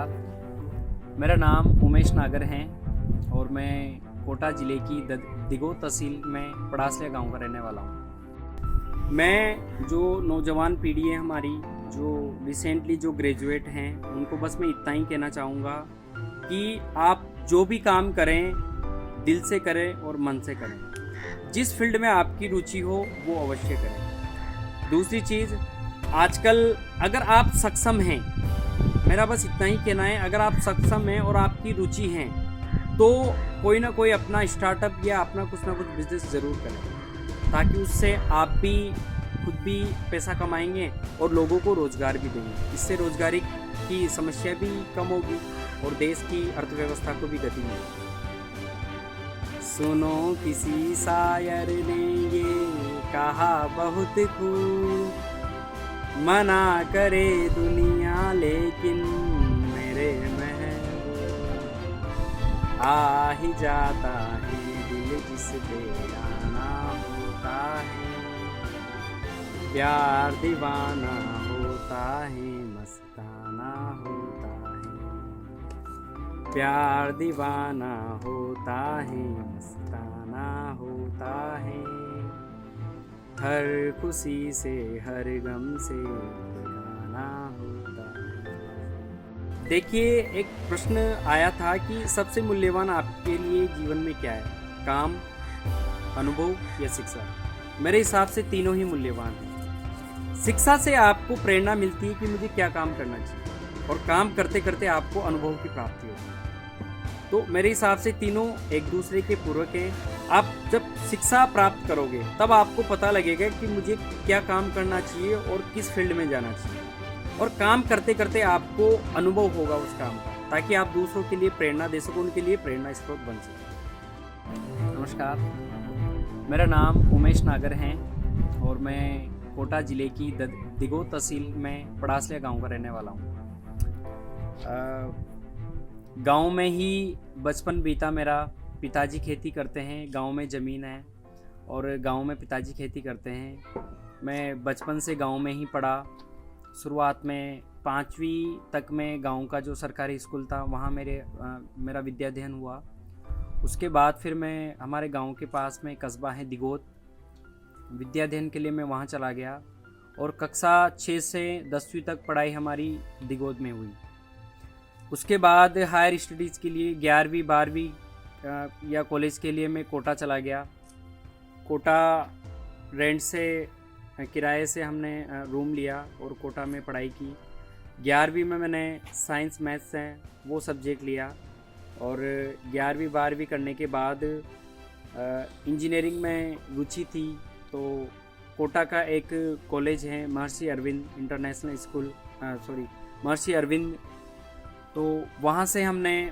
नमस्कार। मेरा नाम उमेश नागर है और मैं कोटा ज़िले की दिगो तहसील में पड़ासलिया गांव का रहने वाला हूं। मैं जो नौजवान पीढ़ी है हमारी, जो रिसेंटली जो ग्रेजुएट हैं, उनको बस मैं इतना ही कहना चाहूँगा कि आप जो भी काम करें दिल से करें और मन से करें। जिस फील्ड में आपकी रुचि हो वो अवश्य करें। दूसरी चीज़, आजकल अगर आप सक्षम हैं, मेरा बस इतना ही कहना है, अगर आप सक्षम हैं और आपकी रुचि है तो कोई ना कोई अपना स्टार्टअप या अपना कुछ ना कुछ बिजनेस ज़रूर करें, ताकि उससे आप भी खुद भी पैसा कमाएंगे और लोगों को रोज़गार भी देंगे। इससे रोज़गारी की समस्या भी कम होगी और देश की अर्थव्यवस्था को भी गति मिलेगी। सुनो किसी शायर ने ये कहा बहुत खूब, मना करे दुनिया लेकिन मेरे महबूब आ ही जाता है दिल जिस पे आना होता है, प्यार दीवाना होता है मस्ताना होता है, प्यार दीवाना होता है मस्ताना होता है, हर खुशी से हर गम से बेगाना होता है। देखिए, एक प्रश्न आया था कि सबसे मूल्यवान आपके लिए जीवन में क्या है, काम, अनुभव या शिक्षा। मेरे हिसाब से तीनों ही मूल्यवान हैं। शिक्षा से आपको प्रेरणा मिलती है कि मुझे क्या काम करना चाहिए, और काम करते करते आपको अनुभव की प्राप्ति होती है। तो मेरे हिसाब से तीनों एक दूसरे के पूरक हैं। आप जब शिक्षा प्राप्त करोगे तब आपको पता लगेगा कि मुझे क्या काम करना चाहिए और किस फील्ड में जाना चाहिए, और काम करते करते आपको अनुभव होगा उस काम का, ताकि आप दूसरों के लिए प्रेरणा दे सको, उनके लिए प्रेरणा स्रोत बन सको। नमस्कार, मेरा नाम उमेश नागर है और मैं कोटा ज़िले की दिगो तहसील में पड़ासलिया गांव का रहने वाला हूँ। गांव में ही बचपन बीता मेरा। पिताजी खेती करते हैं, गांव में ज़मीन है और गांव में पिताजी खेती करते हैं। मैं बचपन से गांव में ही पढ़ा। शुरुआत में 5वीं तक में गांव का जो सरकारी स्कूल था वहाँ मेरा विद्याध्ययन हुआ। उसके बाद फिर मैं हमारे गांव के पास में कस्बा है दिगोत, विद्याध्ययन के लिए मैं वहाँ चला गया और कक्षा 6 से 10वीं तक पढ़ाई हमारी दिगोत में हुई। उसके बाद हायर स्टडीज़ के लिए 11वीं 12वीं या कॉलेज के लिए मैं कोटा चला गया। कोटा रेंट से, किराए से हमने रूम लिया और कोटा में पढ़ाई की। 11वीं में मैंने साइंस मैथ्स है वो सब्जेक्ट लिया, और 11वीं 12वीं करने के बाद इंजीनियरिंग में रुचि थी। तो कोटा का एक कॉलेज है महर्षि अरविंद इंटरनेशनल स्कूल, महर्षि अरविंद, तो वहाँ से हमने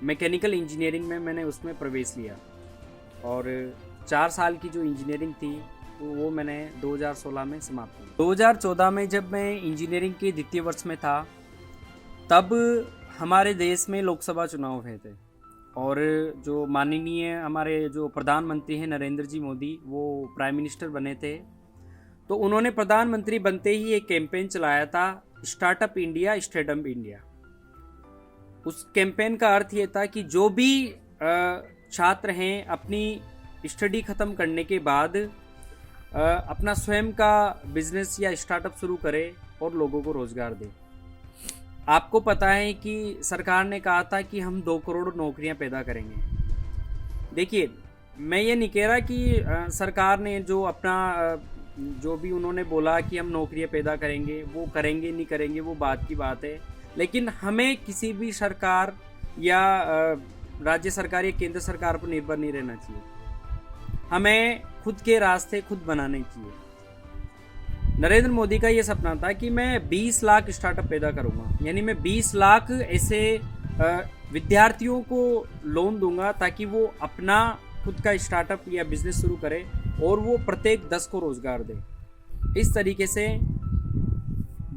मैकेनिकल इंजीनियरिंग में मैंने उसमें प्रवेश लिया, और 4 साल की जो इंजीनियरिंग थी तो वो मैंने 2016 में समाप्त की। 2014 में जब मैं इंजीनियरिंग के द्वितीय वर्ष में था, तब हमारे देश में लोकसभा चुनाव हुए थे, और जो माननीय हमारे जो प्रधानमंत्री हैं नरेंद्र जी मोदी, वो प्राइम मिनिस्टर बने थे। तो उन्होंने प्रधानमंत्री बनते ही एक कैंपेन चलाया था, स्टार्टअप इंडिया स्टार्टअप इंडिया। उस कैंपेन का अर्थ ये था कि जो भी छात्र हैं अपनी स्टडी ख़त्म करने के बाद अपना स्वयं का बिजनेस या स्टार्टअप शुरू करें और लोगों को रोज़गार दें। आपको पता है कि सरकार ने कहा था कि हम 2 करोड़ नौकरियां पैदा करेंगे। देखिए, मैं ये नहीं कह रहा कि सरकार ने जो जो भी उन्होंने बोला कि हम नौकरियां पैदा करेंगे, वो करेंगे नहीं करेंगे वो बात की बात है, लेकिन हमें किसी भी सरकार या राज्य सरकार या केंद्र सरकार पर निर्भर नहीं रहना चाहिए। हमें खुद के रास्ते खुद बनाने चाहिए। नरेंद्र मोदी का ये सपना था कि मैं 20 लाख स्टार्टअप पैदा करूंगा, यानी मैं 20 लाख ऐसे विद्यार्थियों को लोन दूंगा ताकि वो अपना खुद का स्टार्टअप या बिजनेस शुरू करें और वो प्रत्येक 10 को रोजगार दे। इस तरीके से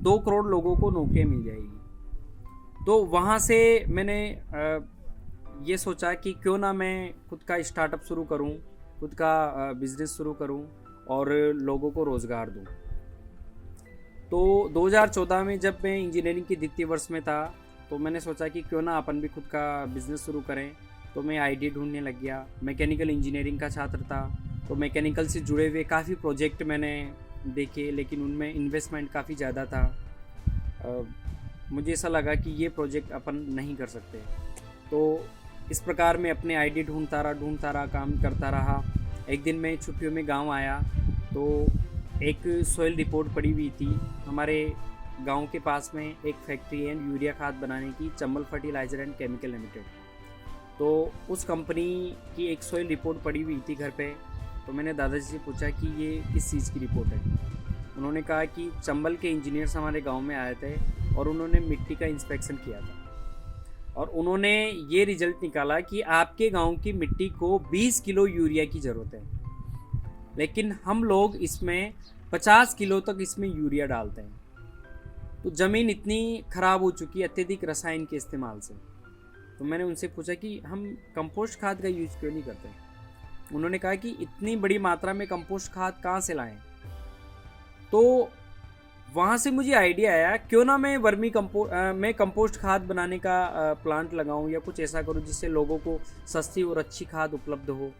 2 करोड़ लोगों को नौकरियां मिल जाएगी। तो वहाँ से मैंने ये सोचा कि क्यों ना मैं खुद का स्टार्टअप शुरू करूँ, खुद का बिजनेस शुरू करूँ और लोगों को रोज़गार दूँ। तो 2014 में जब मैं इंजीनियरिंग के द्वितीय वर्ष में था तो मैंने सोचा कि क्यों ना अपन भी खुद का बिज़नेस शुरू करें। तो मैं आइडिया ढूंढने लग गया। मैकेनिकल इंजीनियरिंग का छात्र था, तो मैकेनिकल से जुड़े हुए काफ़ी प्रोजेक्ट मैंने देखे, लेकिन उनमें इन्वेस्टमेंट काफ़ी ज़्यादा था। मुझे ऐसा लगा कि ये प्रोजेक्ट अपन नहीं कर सकते। तो इस प्रकार मैं अपने आइडिया ढूंढता रहा, काम करता रहा। एक दिन मैं छुट्टियों में गांव आया तो एक सॉइल रिपोर्ट पड़ी हुई थी। हमारे गांव के पास में एक फैक्ट्री है यूरिया खाद बनाने की, Chambal fertiliser and chemical limited. तो उस कंपनी की एक सॉइल रिपोर्ट पड़ी हुई थी घर पे। तो मैंने दादाजी से पूछा कि ये किस चीज़ की रिपोर्ट है। उन्होंने कहा कि चंबल के इंजीनियर्स हमारे गांव में आए थे और उन्होंने मिट्टी का इंस्पेक्शन किया था और उन्होंने ये रिजल्ट निकाला कि आपके गांव की मिट्टी को 20 किलो यूरिया की ज़रूरत है, लेकिन हम लोग इसमें 50 किलो तक इसमें यूरिया डालते हैं। तो ज़मीन इतनी ख़राब हो चुकी है अत्यधिक रसायन के इस्तेमाल से। तो मैंने उनसे पूछा कि हम कंपोस्ट खाद का यूज़ क्यों नहीं करते। उन्होंने कहा कि इतनी बड़ी मात्रा में कंपोस्ट खाद कहाँ से लाएं। तो वहाँ से मुझे आइडिया आया, क्यों ना मैं कंपोस्ट खाद बनाने का प्लांट लगाऊं या कुछ ऐसा करूं जिससे लोगों को सस्ती और अच्छी खाद उपलब्ध हो।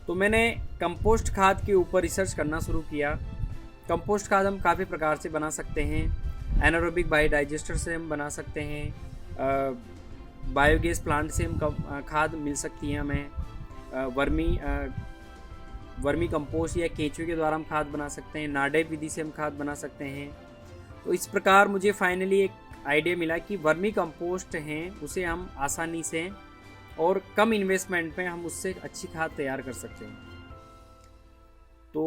तो मैंने कंपोस्ट खाद के ऊपर रिसर्च करना शुरू किया। कंपोस्ट खाद हम काफ़ी प्रकार से बना सकते हैं। एनारोबिक बायोडाइजेस्टर से हम बना सकते हैं, बायोगैस प्लांट से हम खाद मिल सकती है हमें, वर्मी कंपोस्ट या केंचुए के द्वारा हम खाद बना सकते हैं, नाडेप विधि से हम खाद बना सकते हैं। तो इस प्रकार मुझे फाइनली एक आइडिया मिला कि वर्मी कंपोस्ट हैं उसे हम आसानी से और कम इन्वेस्टमेंट में हम उससे अच्छी खाद तैयार कर सकते हैं। तो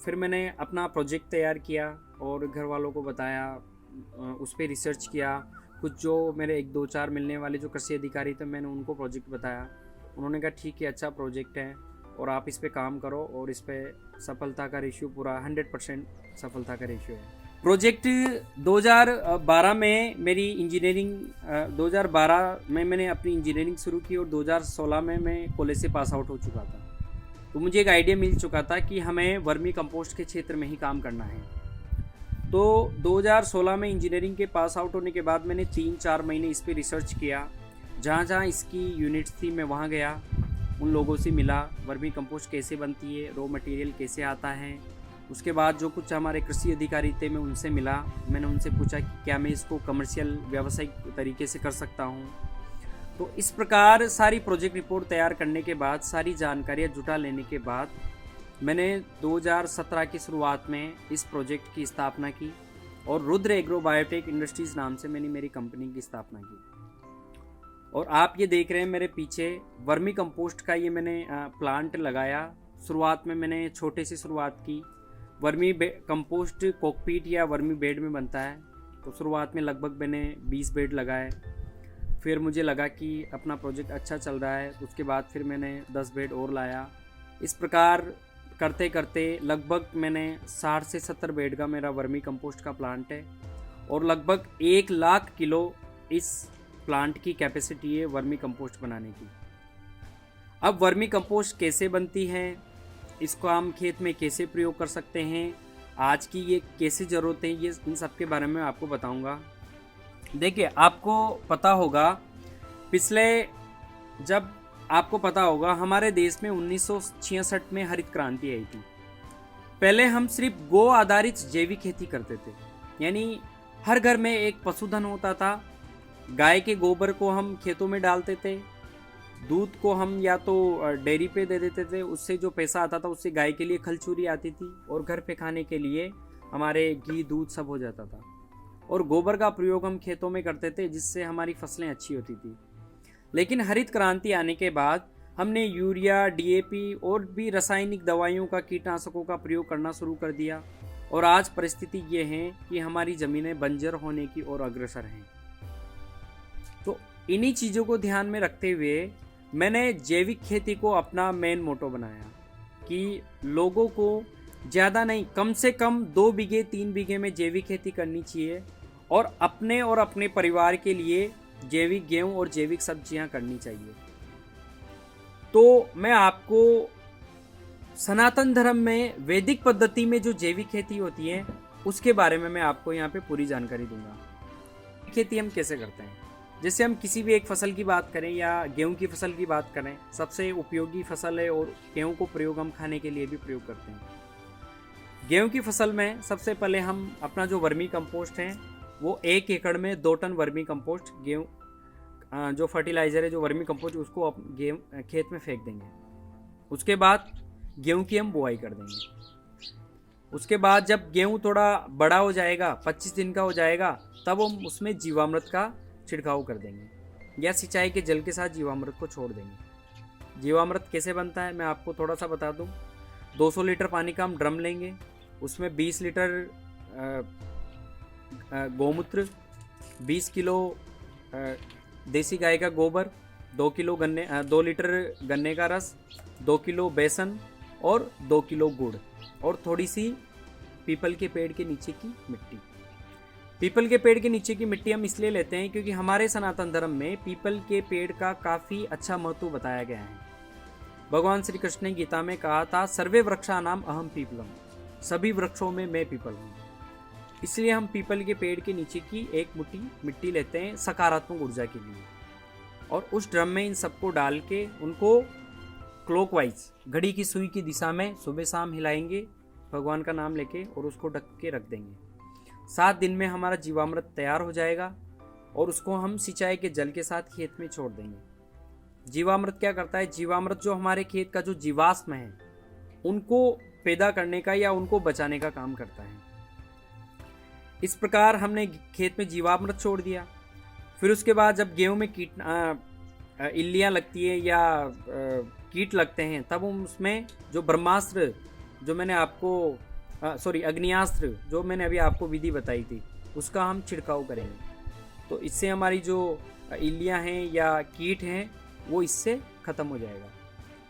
फिर मैंने अपना प्रोजेक्ट तैयार किया और घर वालों को बताया, उस पर रिसर्च किया। कुछ जो मेरे 1-2-4 मिलने वाले जो कृषि अधिकारी थे, मैंने उनको प्रोजेक्ट बताया। उन्होंने कहा ठीक है, अच्छा प्रोजेक्ट है और आप इस पे काम करो, और इस पे सफलता का रेशियो पूरा 100% सफलता का रेशियो है। प्रोजेक्ट 2012 में मेरी इंजीनियरिंग 2012 में मैंने अपनी इंजीनियरिंग शुरू की और 2016 में मैं कॉलेज से पास आउट हो चुका था। तो मुझे एक आइडिया मिल चुका था कि हमें वर्मी कंपोस्ट के क्षेत्र में ही काम करना है। तो 2016 में इंजीनियरिंग के पास आउट होने के बाद मैंने 3-4 महीने इस पर रिसर्च किया। जहाँ जहाँ इसकी यूनिट्स थी मैं वहाँ गया, उन लोगों से मिला, वर्मी कंपोस्ट कैसे बनती है, रॉ मटेरियल कैसे आता है। उसके बाद जो कुछ हमारे कृषि अधिकारी थे मैं उनसे मिला। मैंने उनसे पूछा कि क्या मैं इसको कमर्शियल व्यावसायिक तरीके से कर सकता हूँ। तो इस प्रकार सारी प्रोजेक्ट रिपोर्ट तैयार करने के बाद, सारी जानकारियाँ जुटा लेने के बाद मैंने 2017 की शुरुआत में इस प्रोजेक्ट की स्थापना की और रुद्र एग्रो बायोटेक इंडस्ट्रीज़ नाम से मैंने मेरी कंपनी की स्थापना की। और आप ये देख रहे हैं मेरे पीछे वर्मी कंपोस्ट का ये मैंने प्लांट लगाया। शुरुआत में मैंने छोटे से शुरुआत की। वर्मी कंपोस्ट कॉकपीट या वर्मी बेड में बनता है। तो शुरुआत में लगभग मैंने 20 बेड लगाए। फिर मुझे लगा कि अपना प्रोजेक्ट अच्छा चल रहा है, उसके बाद फिर मैंने 10 बेड और लाया। इस प्रकार करते करते लगभग मैंने 60 से 70 बेड का मेरा वर्मी कंपोस्ट का प्लांट है और लगभग 1 लाख किलो इस प्लांट की कैपेसिटी है वर्मी कंपोस्ट बनाने की। अब वर्मी कंपोस्ट कैसे बनती है, इसको हम खेत में कैसे प्रयोग कर सकते हैं, आज की ये कैसे ज़रूरत है, ये इन सब के बारे में आपको बताऊंगा। देखिए, आपको पता होगा हमारे देश में 1966 में हरित क्रांति आई थी। पहले हम सिर्फ गो आधारित जैविक खेती करते थे, यानी हर घर में एक पशुधन होता था। गाय के गोबर को हम खेतों में डालते थे, दूध को हम या तो डेयरी पे दे देते थे, उससे जो पैसा आता था उससे गाय के लिए खलचूरी आती थी और घर पे खाने के लिए हमारे घी दूध सब हो जाता था। और गोबर का प्रयोग हम खेतों में करते थे जिससे हमारी फसलें अच्छी होती थी। लेकिन हरित क्रांति आने के बाद हमने यूरिया, डीएपी और भी रासायनिक दवाइयों का, कीटनाशकों का प्रयोग करना शुरू कर दिया और आज परिस्थिति ये है कि हमारी ज़मीनें बंजर होने की ओर अग्रसर हैं। तो इन्हीं चीज़ों को ध्यान में रखते हुए मैंने जैविक खेती को अपना मेन मोटो बनाया कि लोगों को ज़्यादा नहीं, कम से कम 2 बीघे 3 बीघे में जैविक खेती करनी चाहिए और अपने परिवार के लिए जैविक गेहूँ और जैविक सब्जियां करनी चाहिए। तो मैं आपको सनातन धर्म में वैदिक पद्धति में जो जैविक खेती होती है उसके बारे में मैं आपको यहाँ पे पूरी जानकारी दूंगा। खेती हम कैसे करते हैं। जैसे हम किसी भी एक फसल की बात करें या गेहूं की फसल की बात करें, सबसे उपयोगी फसल है और गेहूं को प्रयोग हम खाने के लिए भी प्रयोग करते हैं। गेहूं की फसल में सबसे पहले हम अपना जो वर्मी कंपोस्ट है वो 1 एकड़ में 2 टन वर्मी कंपोस्ट गेहूं जो फर्टिलाइज़र है, जो वर्मी कंपोस्ट, उसको गेहूं खेत में फेंक देंगे। उसके बाद गेहूं की हम बुआई कर देंगे। उसके बाद जब गेहूं थोड़ा बड़ा हो जाएगा, 25 दिन का हो जाएगा, तब हम उसमें जीवामृत का छिड़काव कर देंगे या सिंचाई के जल के साथ जीवामृत को छोड़ देंगे। जीवामृत कैसे बनता है मैं आपको थोड़ा सा बता दूं। 200 लीटर पानी का हम ड्रम लेंगे, उसमें 20 लीटर गौमूत्र, 20 किलो देसी गाय का गोबर, 2 लीटर गन्ने का रस, 2 किलो बेसन और 2 किलो गुड़ और थोड़ी सी पीपल के पेड़ के नीचे की मिट्टी। पीपल के पेड़ के नीचे की मिट्टी हम इसलिए लेते हैं क्योंकि हमारे सनातन धर्म में पीपल के पेड़ का काफ़ी अच्छा महत्व बताया गया है। भगवान श्री कृष्ण ने गीता में कहा था, सर्वे वृक्षानाम अहम पीपलम, सभी वृक्षों में मैं पीपल हूँ। इसलिए हम पीपल के पेड़ के नीचे की एक मुट्ठी मिट्टी लेते हैं सकारात्मक ऊर्जा के लिए, और उस ड्रम में इन सबको डाल के उनको क्लॉकवाइज घड़ी की सुई की दिशा में सुबह शाम हिलाएंगे भगवान का नाम लेके, और उसको ढक के रख देंगे। 7 दिन में हमारा जीवामृत तैयार हो जाएगा और उसको हम सिंचाई के जल के साथ खेत में छोड़ देंगे। जीवामृत क्या करता है, जीवामृत जो हमारे खेत का जो जीवाश्म है उनको पैदा करने का या उनको बचाने का काम करता है। इस प्रकार हमने खेत में जीवामृत छोड़ दिया। फिर उसके बाद जब गेहूं में इल्लियाँ लगती है या कीट लगते हैं, तब हम उसमें जो ब्रह्मास्त्र जो मैंने आपको अग्नियास्त्र जो मैंने अभी आपको विधि बताई थी, उसका हम छिड़काव करेंगे। तो इससे हमारी जो इल्लियाँ हैं या कीट हैं वो इससे ख़त्म हो जाएगा।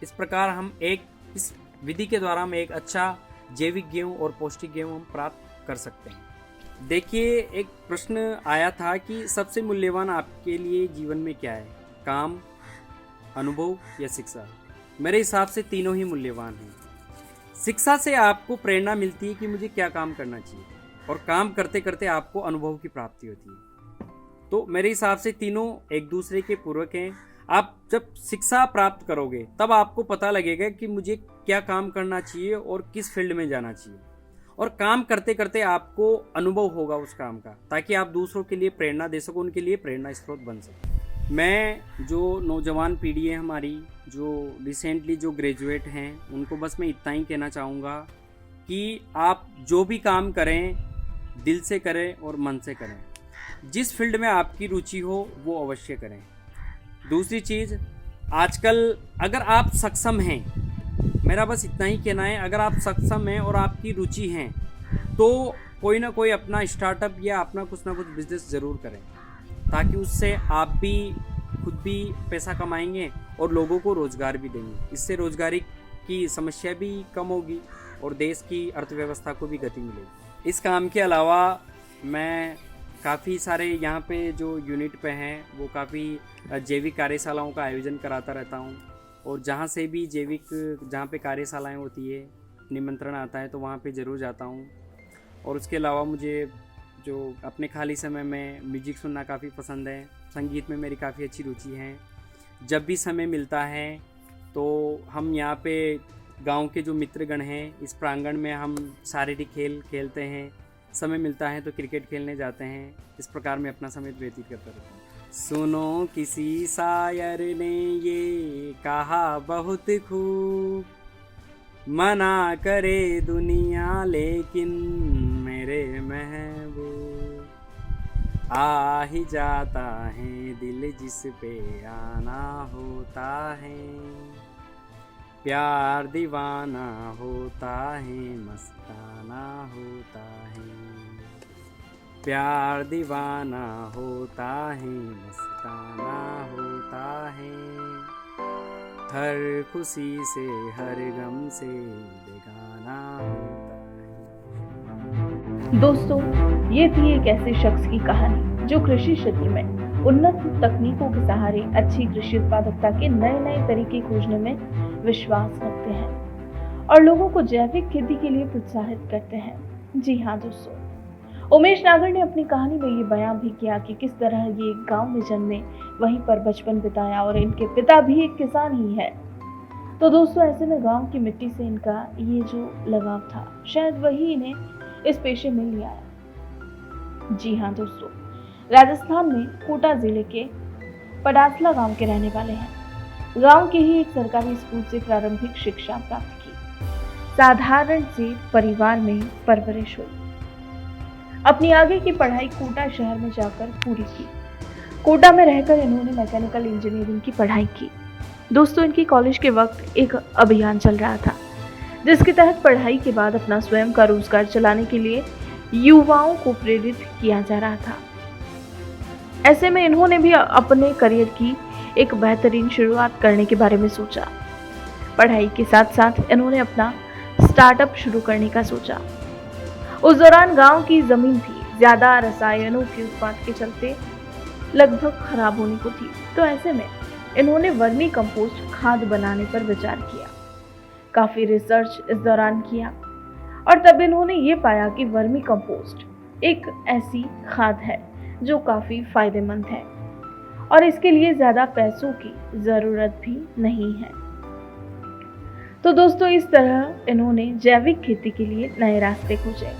इस प्रकार हम इस विधि के द्वारा हम एक अच्छा जैविक गेहूँ और पौष्टिक गेहूँ हम प्राप्त कर सकते हैं। देखिए, एक प्रश्न आया था कि सबसे मूल्यवान आपके लिए जीवन में क्या है, काम, अनुभव या शिक्षा। मेरे हिसाब से तीनों ही मूल्यवान हैं। शिक्षा से आपको प्रेरणा मिलती है कि मुझे क्या काम करना चाहिए, और काम करते करते आपको अनुभव की प्राप्ति होती है। तो मेरे हिसाब से तीनों एक दूसरे के पूरक हैं। आप जब शिक्षा प्राप्त करोगे तब आपको पता लगेगा कि मुझे क्या काम करना चाहिए और किस फील्ड में जाना चाहिए, और काम करते करते आपको अनुभव होगा उस काम का, ताकि आप दूसरों के लिए प्रेरणा दे सको, उनके लिए प्रेरणा स्रोत बन सको। मैं जो नौजवान पीढ़ी है हमारी, जो रिसेंटली जो ग्रेजुएट हैं, उनको बस मैं इतना ही कहना चाहूँगा कि आप जो भी काम करें दिल से करें और मन से करें। जिस फील्ड में आपकी रुचि हो वो अवश्य करें। दूसरी चीज़, आजकल अगर आप सक्षम हैं, मेरा बस इतना ही कहना है, अगर आप सक्षम हैं और आपकी रुचि हैं तो कोई ना कोई अपना स्टार्टअप या अपना कुछ ना कुछ बिजनेस ज़रूर करें, ताकि उससे आप भी खुद भी पैसा कमाएंगे और लोगों को रोज़गार भी देंगे। इससे रोज़गारी की समस्या भी कम होगी और देश की अर्थव्यवस्था को भी गति मिलेगी। इस काम के अलावा मैं काफ़ी सारे यहाँ पे जो यूनिट पे हैं वो काफ़ी जैविक कार्यशालाओं का आयोजन कराता रहता हूँ, और जहाँ से भी जहाँ पे कार्यशालाएँ होती है, निमंत्रण आता है तो वहाँ पे ज़रूर जाता हूँ। और उसके अलावा मुझे जो अपने खाली समय में म्यूजिक सुनना काफ़ी पसंद है। संगीत में मेरी काफ़ी अच्छी रुचि है। जब भी समय मिलता है तो हम यहाँ पे गांव के जो मित्रगण हैं, इस प्रांगण में हम शारीरिक खेल खेलते हैं। समय मिलता है तो क्रिकेट खेलने जाते हैं। इस प्रकार मैं अपना समय व्यतीत करता रहता हूँ। सुनो किसी शायर ने ये कहा बहुत खूब, मना करे दुनिया लेकिन मेरे महबूब, आ ही जाता है दिल जिस पे आना होता है, प्यार दीवाना होता है मस्ताना होता है, प्यार दीवाना होता है मस्ताना होता है, हर खुशी से हर गम से बेगाना होता है। दोस्तों, ये थी एक ऐसे शख्स की कहानी जो कृषि क्षेत्र में उन्नत तकनीकों के सहारे अच्छी कृषि उत्पादकता के नए नए तरीके खोजने में विश्वास रखते हैं और लोगों को जैविक खेती के लिए प्रोत्साहित करते हैं। जी हाँ दोस्तों, उमेश नागर ने अपनी कहानी में ये बयां भी किया कि किस तरह ये एक गांव में जन्मे, वहीं पर बचपन बिताया और इनके पिता भी एक किसान ही है। तो दोस्तों ऐसे में गांव की मिट्टी से इनका ये जो लगाव था, शायद वही इन्हें इस पेशे में ले आया। जी हाँ दोस्तों, राजस्थान में कोटा जिले के पडासला गांव के रहने वाले हैं। गांव के ही एक सरकारी स्कूल से प्रारंभिक शिक्षा प्राप्त की। साधारण से परिवार में परवरिश हुई। अपनी आगे की पढ़ाई कोटा शहर में जाकर पूरी की। कोटा में रहकर इन्होंने मैकेनिकल इंजीनियरिंग की पढ़ाई की। दोस्तों इनकी कॉलेज के वक्त एक अभियान चल रहा था, जिसके तहत पढ़ाई के बाद अपना स्वयं का रोजगार चलाने के लिए युवाओं को प्रेरित किया जा रहा था। ऐसे में इन्होंने भी अपने करियर की एक बेहतरीन शुरुआत करने के बारे में सोचा। पढ़ाई के साथ साथ इन्होंने अपना स्टार्टअप शुरू करने का सोचा। उस दौरान गांव की जमीन भी ज्यादा रसायनों के उत्पाद के चलते लगभग खराब होने को थी। तो ऐसे में इन्होंने वर्मी कंपोस्ट खाद बनाने पर विचार किया। काफी रिसर्च इस दौरान किया और तब इन्होंने ये पाया कि वर्मी कंपोस्ट एक ऐसी खाद है जो काफी फायदेमंद है और इसके लिए ज्यादा पैसों की जरूरत भी नहीं है। तो दोस्तों इस तरह इन्होंने जैविक खेती के लिए नए रास्ते खोजे।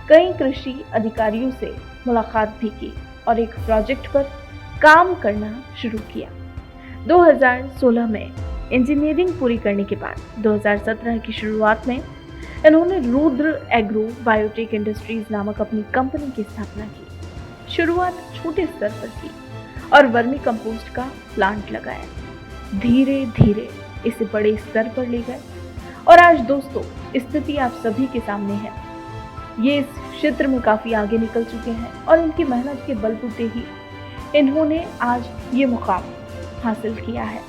कई कृषि अधिकारियों से मुलाकात भी की और एक प्रोजेक्ट पर काम करना शुरू किया। 2016 में इंजीनियरिंग पूरी करने के बाद 2017 की शुरुआत में इन्होंने रुद्र एग्रो बायोटेक इंडस्ट्रीज नामक अपनी कंपनी की स्थापना की। शुरुआत छोटे स्तर पर की और वर्मी कंपोस्ट का प्लांट लगाया। धीरे धीरे इसे बड़े स्तर पर ले गए और आज दोस्तों स्थिति आप सभी के सामने है। ये इस क्षेत्र में काफी आगे निकल चुके हैं और इनकी मेहनत के बलबूते ही इन्होंने आज ये मुकाम हासिल किया है।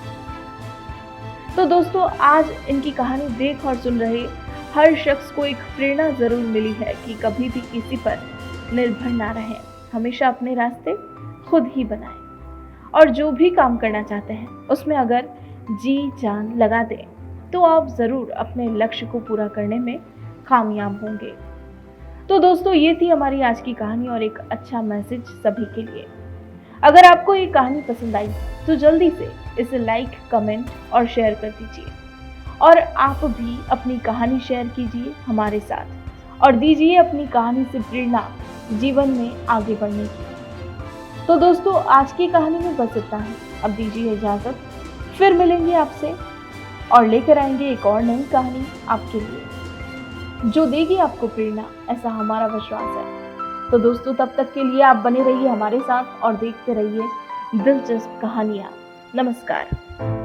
तो दोस्तों आज इनकी कहानी देख और सुन रहे हर शख्स को एक प्रेरणा जरूर मिली है कि कभी भी किसी पर निर्भर ना रहें, हमेशा अपने रास्ते खुद ही बनाएं और जो भी काम करना चाहते हैं उसमें अगर जी जान लगा दें तो आप जरूर अपने लक्ष्य को पूरा करने में कामयाब होंगे। तो दोस्तों ये थी हमारी आज की कहानी और एक अच्छा मैसेज सभी के लिए। अगर आपको ये कहानी पसंद आई तो जल्दी से इसे लाइक, कमेंट और शेयर कर दीजिए और आप भी अपनी कहानी शेयर कीजिए हमारे साथ और दीजिए अपनी कहानी से प्रेरणा जीवन में आगे बढ़ने की। तो दोस्तों आज की कहानी में बस इतना ही। अब दीजिए इजाजत, फिर मिलेंगे आपसे और लेकर आएंगे एक और नई कहानी आपके लिए जो देगी आपको प्रेरणा, ऐसा हमारा विश्वास है। तो दोस्तों तब तक के लिए आप बने रहिए हमारे साथ और देखते रहिए दिलचस्प कहानियां। नमस्कार।